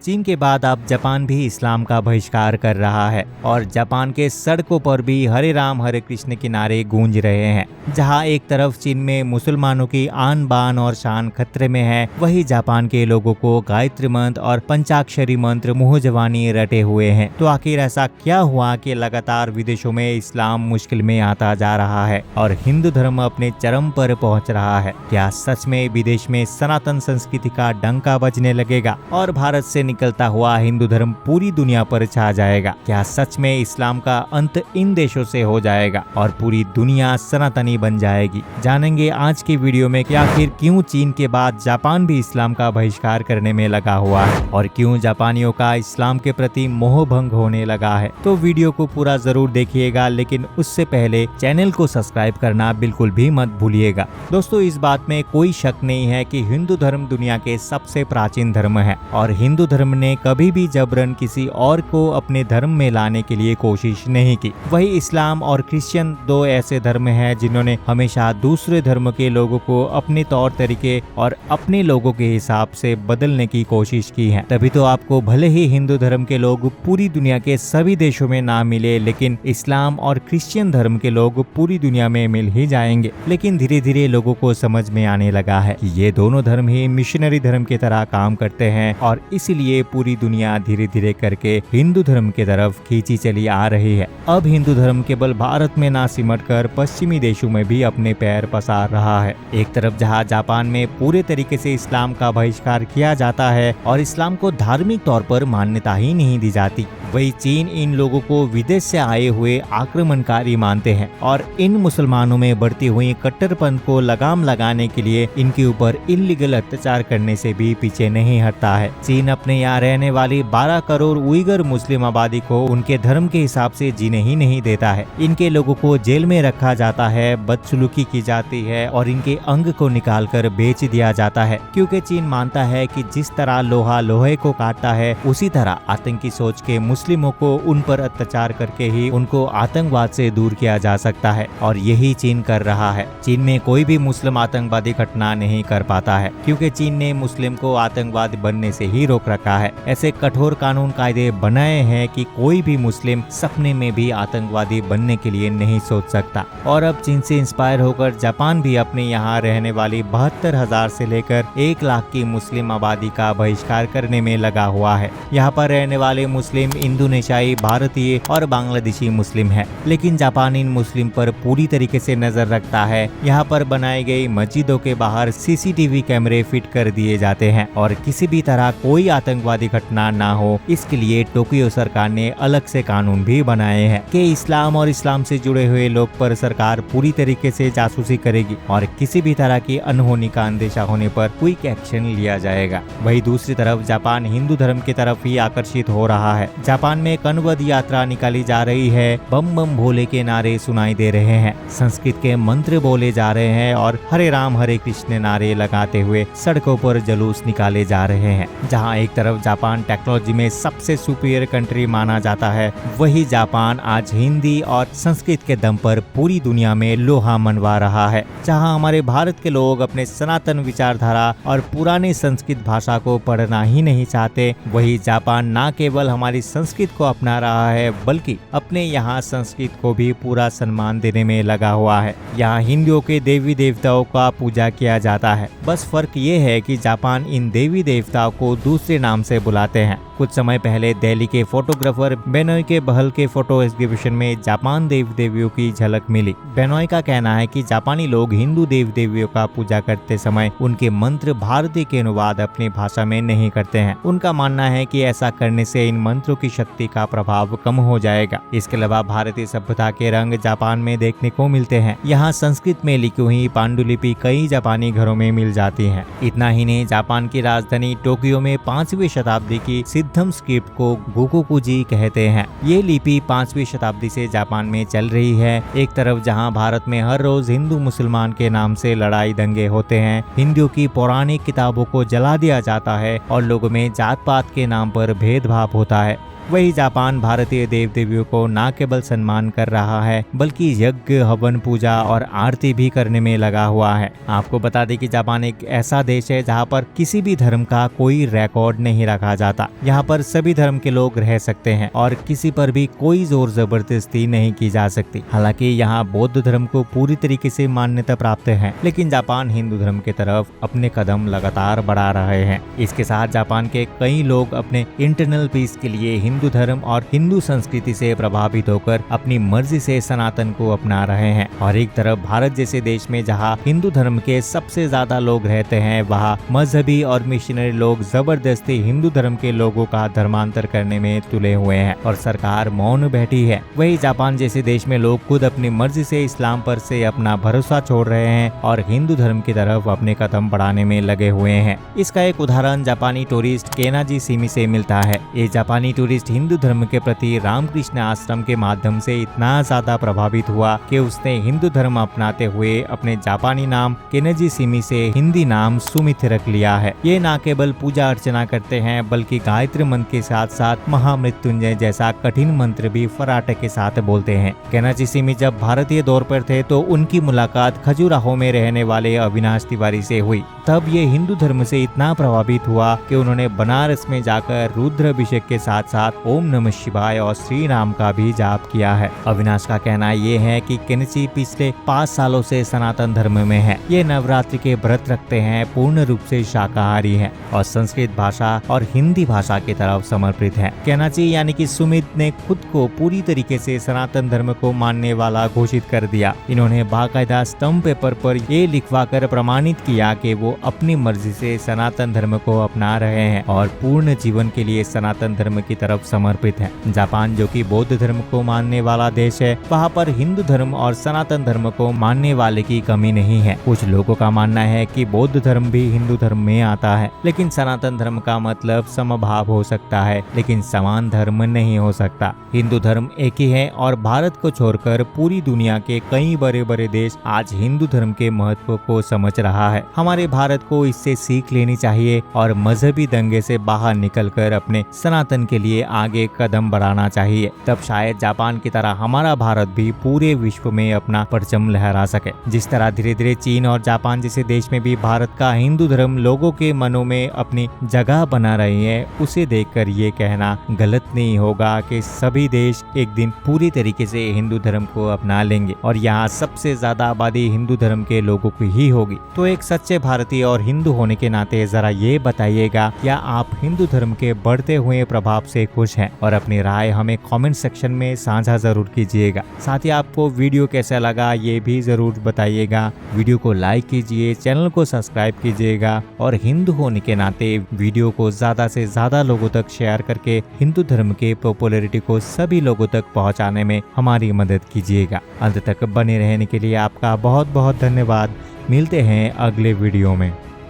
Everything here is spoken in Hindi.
चीन के बाद अब जापान भी इस्लाम का बहिष्कार कर रहा है और जापान के सड़कों पर भी हरे राम हरे कृष्ण के नारे गूंज रहे हैं। जहां एक तरफ चीन में मुसलमानों की आन बान और शान खतरे में है, वहीं जापान के लोगों को गायत्री मंत्र और पंचाक्षरी मंत्र मुंह जवानी रटे हुए हैं। तो आखिर ऐसा क्या हुआ कि लगातार विदेशों में इस्लाम मुश्किल में आता जा रहा है और हिंदू धर्म अपने चरम पर पहुंच रहा है? क्या सच में विदेश में सनातन संस्कृति का डंका बजने लगेगा और भारत से निकलता हुआ हिंदू धर्म पूरी दुनिया पर छा जाएगा? क्या सच में इस्लाम का अंत इन देशों से हो जाएगा और पूरी दुनिया सनातनी बन जाएगी? जानेंगे आज की वीडियो में कि आखिर क्यों चीन के बाद जापान भी इस्लाम का बहिष्कार करने में लगा हुआ है और क्यों जापानियों का इस्लाम के प्रति मोह भंग होने लगा है। तो वीडियो को पूरा जरूर देखिएगा, लेकिन उससे पहले चैनल को सब्सक्राइब करना बिल्कुल भी मत भूलिएगा। दोस्तों, इस बात में कोई शक नहीं है कि हिंदू धर्म दुनिया के सबसे प्राचीन धर्म है और हिंदू धर्म ने कभी भी जबरन किसी और को अपने धर्म में लाने के लिए कोशिश नहीं की। वही इस्लाम और क्रिश्चियन दो ऐसे धर्म हैं जिन्होंने हमेशा दूसरे धर्म के लोगों को अपने तौर तरीके और अपने लोगों के हिसाब से बदलने की कोशिश की है। तभी तो आपको भले ही हिंदू धर्म के लोग पूरी दुनिया के सभी देशों में ना मिले, लेकिन इस्लाम और क्रिश्चियन धर्म के लोग पूरी दुनिया में मिल ही जाएंगे। लेकिन धीरे धीरे लोगों को समझ में आने लगा है कि ये दोनों धर्म ही मिशनरी धर्म की तरह काम करते हैं और इसीलिए पूरी दुनिया धीरे धीरे करके हिंदू धर्म की तरफ खींची चली आ रही है। अब हिंदू धर्म केवल भारत में ना सिमट कर पश्चिमी देशों में भी अपने पैर पसार रहा है। एक तरफ जहां जापान में पूरे तरीके से इस्लाम का बहिष्कार किया जाता है और इस्लाम को धार्मिक तौर पर मान्यता ही नहीं दी जाती, वही चीन इन लोगों को विदेश से आए हुए आक्रमणकारी मानते हैं और इन मुसलमानों में बढ़ती हुई कट्टरपंथ को लगाम लगाने के लिए इनके ऊपर इल्लीगल अत्याचार करने से भी पीछे नहीं हटता है। चीन अपने यहाँ रहने वाली 12 करोड़ उइगर मुस्लिम आबादी को उनके धर्म के हिसाब से जीने ही नहीं देता है। इनके लोगों को जेल में रखा जाता है, बदसलूकी की जाती है और इनके अंग को निकाल कर बेच दिया जाता है, क्योंकि चीन मानता है कि जिस तरह लोहा लोहे को काटता है, उसी तरह आतंकी सोच के मुस्लिमों को उन पर अत्याचार करके ही उनको आतंकवाद से दूर किया जा सकता है और यही चीन कर रहा है। चीन में कोई भी मुस्लिम आतंकवादी घटना नहीं कर पाता है, क्योंकि चीन ने मुस्लिम को आतंकवादी बनने से ही रोक रखा है। ऐसे कठोर कानून कायदे बनाए हैं कि कोई भी मुस्लिम सपने में भी आतंकवादी बनने के लिए नहीं सोच सकता। और अब चीन से इंस्पायर होकर जापान भी अपने यहाँ रहने वाली 72,000 से लेकर 1 लाख की मुस्लिम आबादी का बहिष्कार करने में लगा हुआ है। यहाँ पर रहने वाले मुस्लिम इंडोनेशियाई, भारतीय और बांग्लादेशी मुस्लिम है, लेकिन जापान इन मुस्लिम पर पूरी तरीके से नजर रखता है। यहाँ पर बनाई गई मस्जिदों के बाहर सीसीटीवी कैमरे फिट कर दिए जाते हैं और किसी भी तरह कोई आतंकवादी घटना ना हो, इसके लिए टोक्यो सरकार ने अलग से कानून भी बनाए हैं कि इस्लाम और इस्लाम से जुड़े हुए लोग पर सरकार पूरी तरीके से जासूसी करेगी और किसी भी तरह की अनहोनी का अंदेशा होने पर क्विक एक्शन लिया जाएगा। वही दूसरी तरफ जापान हिंदू धर्म की तरफ ही आकर्षित हो रहा है। जापान में कनवद यात्रा निकाली जा रही है, बम बम भोले के नारे सुनाई दे रहे हैं, संस्कृत के मंत्र बोले जा रहे हैं और हरे राम हरे कृष्ण नारे लगाते हुए सड़कों पर जुलूस निकाले जा रहे हैं। जहां एक तरफ जापान टेक्नोलॉजी में सबसे सुपीरियर कंट्री माना जाता है, वही जापान आज हिंदी और संस्कृत के दम पर पूरी दुनिया में लोहा मनवा रहा है। जहां हमारे भारत के लोग अपने सनातन विचारधारा और पुरानी संस्कृत भाषा को पढ़ना ही नहीं चाहते, वही जापान न केवल हमारी संस्कृत को अपना रहा है, बल्कि अपने यहाँ संस्कृत को भी पूरा सम्मान देने में लगा हुआ है। यहाँ हिंदुओं के देवी देवताओं का पूजा किया जाता है। बस फर्क ये है कि जापान इन देवी देवताओं को दूसरे नाम से बुलाते हैं। कुछ समय पहले दिल्ली के फोटोग्राफर बेनोई के बहल के फोटो एग्जीबिशन में जापान देवी देवियों की झलक मिली। बेनोई का कहना है कि जापानी लोग हिंदू देवी देवियों का पूजा करते समय उनके मंत्र भारतीय के अनुवाद अपनी भाषा में नहीं करते हैं। उनका मानना है कि ऐसा करने से इन मंत्रों की शक्ति का प्रभाव कम हो जाएगा। इसके अलावा भारतीय सभ्यता के रंग जापान में देखने को मिलते हैं। यहाँ संस्कृत में लिखी हुई पांडुलिपि कई जापानी घरों में मिल जाती है। इतना ही नहीं, जापान की राजधानी टोक्यो में 5वीं शताब्दी की सिद्धम स्क्रिप्ट को गोकोकुजी कहते हैं। ये लिपि 5वीं शताब्दी से जापान में चल रही है। एक तरफ जहाँ भारत में हर रोज हिंदू मुसलमान के नाम से लड़ाई दंगे होते हैं, हिंदुओं की पौराणिक किताबों को जला दिया जाता है और लोगों में जात पात के नाम पर भेदभाव होता है, वही जापान भारतीय देव देवियों को न केवल सम्मान कर रहा है बल्कि यज्ञ, हवन, पूजा और आरती भी करने में लगा हुआ है। आपको बता दें कि जापान एक ऐसा देश है जहाँ पर किसी भी धर्म का कोई रिकॉर्ड नहीं रखा जाता। यहाँ पर सभी धर्म के लोग रह सकते हैं और किसी पर भी कोई जोर जबरदस्ती नहीं की जा सकती। हालांकि यहाँ बौद्ध धर्म को पूरी तरीके से मान्यता प्राप्त है, लेकिन जापान हिंदू धर्म की तरफ अपने कदम लगातार बढ़ा रहे हैं। इसके साथ जापान के कई लोग अपने इंटरनल पीस के लिए हिंदू धर्म और हिंदू संस्कृति से प्रभावित होकर अपनी मर्जी से सनातन को अपना रहे हैं। और एक तरफ भारत जैसे देश में जहाँ हिंदू धर्म के सबसे ज्यादा लोग रहते हैं, वहाँ मजहबी और मिशनरी लोग जबरदस्ती हिंदू धर्म के लोगों का धर्मांतर करने में तुले हुए हैं और सरकार मौन बैठी है। वही जापान जैसे देश में लोग खुद अपनी मर्जी से इस्लाम पर से अपना भरोसा छोड़ रहे हैं और हिंदू धर्म की तरफ अपने कदम बढ़ाने में लगे हुए हैं। इसका एक उदाहरण जापानी टूरिस्ट केनाजी सिमी से मिलता है। ये जापानी टूरिस्ट हिंदू धर्म के प्रति रामकृष्ण आश्रम के माध्यम से इतना ज्यादा प्रभावित हुआ कि उसने हिंदू धर्म अपनाते हुए अपने जापानी नाम केनाजी सिमी से हिंदी नाम सुमित रख लिया है। ये न केवल पूजा अर्चना करते हैं बल्कि गायत्री मंत्र के साथ साथ महामृत्युंजय जैसा कठिन मंत्र भी फराटे के साथ बोलते हैं। केनाजी सिमी जब भारतीय दौर पर थे तो उनकी मुलाकात खजुराहो में रहने वाले अविनाश तिवारी से हुई। तब ये हिंदू धर्म से इतना प्रभावित हुआ कि उन्होंने बनारस में जाकर रुद्राभिषेक के साथ साथ ओम नमः शिवाय और श्री राम का भी जाप किया है। अविनाश का कहना ये है कि केनिची पिछले 5 सालों से सनातन धर्म में है। ये नवरात्रि के व्रत रखते हैं, पूर्ण रूप से शाकाहारी है और संस्कृत भाषा और हिंदी भाषा की तरफ समर्पित है। केनाची यानी कि सुमित ने खुद को पूरी तरीके से सनातन धर्म को मानने वाला घोषित कर दिया। इन्होंने बाकायदा स्टम्प पेपर पर ये लिखवा कर प्रमाणित किया कि वो अपनी मर्जी से सनातन धर्म को अपना रहे हैं और पूर्ण जीवन के लिए सनातन धर्म की तरफ समर्पित है। जापान जो कि बौद्ध धर्म को मानने वाला देश है, वहाँ पर हिंदू धर्म और सनातन धर्म को मानने वाले की कमी नहीं है। कुछ लोगों का मानना है कि बौद्ध धर्म भी हिंदू धर्म में आता है, लेकिन सनातन धर्म का मतलब समभाव हो सकता है, लेकिन समान धर्म नहीं हो सकता। हिंदू धर्म एक ही है और भारत को छोड़कर पूरी दुनिया के कई बड़े बड़े देश आज हिंदू धर्म के महत्व को समझ रहा है। हमारे भारत को इससे सीख लेनी चाहिए और मजहबी दंगे से बाहर निकलकर अपने सनातन के लिए आगे कदम बढ़ाना चाहिए। तब शायद जापान की तरह हमारा भारत भी पूरे विश्व में अपना परचम लहरा सके। जिस तरह धीरे धीरे चीन और जापान जैसे देश में भी भारत का हिंदू धर्म लोगों के मनों में अपनी जगह बना रही है, उसे देखकर ये कहना गलत नहीं होगा कि सभी देश एक दिन पूरी तरीके से हिंदू धर्म को अपना लेंगे और यहाँ सबसे ज्यादा आबादी हिंदू धर्म के लोगों की ही होगी। तो एक सच्चे भारतीय और हिंदू होने के नाते जरा ये बताइएगा, क्या आप हिंदू धर्म के बढ़ते हुए प्रभाव से खुश हैं? और अपनी राय हमें कमेंट सेक्शन में साझा जरूर कीजिएगा। साथ ही आपको वीडियो कैसा लगा ये भी जरूर बताइएगा। वीडियो को लाइक कीजिए, चैनल को सब्सक्राइब कीजिएगा और हिंदू होने के नाते वीडियो को ज्यादा से ज्यादा लोगों तक शेयर करके हिंदू धर्म के पॉपुलैरिटी को सभी लोगों तक पहुंचाने में हमारी मदद कीजिएगा। अंत तक बने रहने के लिए आपका बहुत बहुत धन्यवाद। मिलते हैं अगले वीडियो में।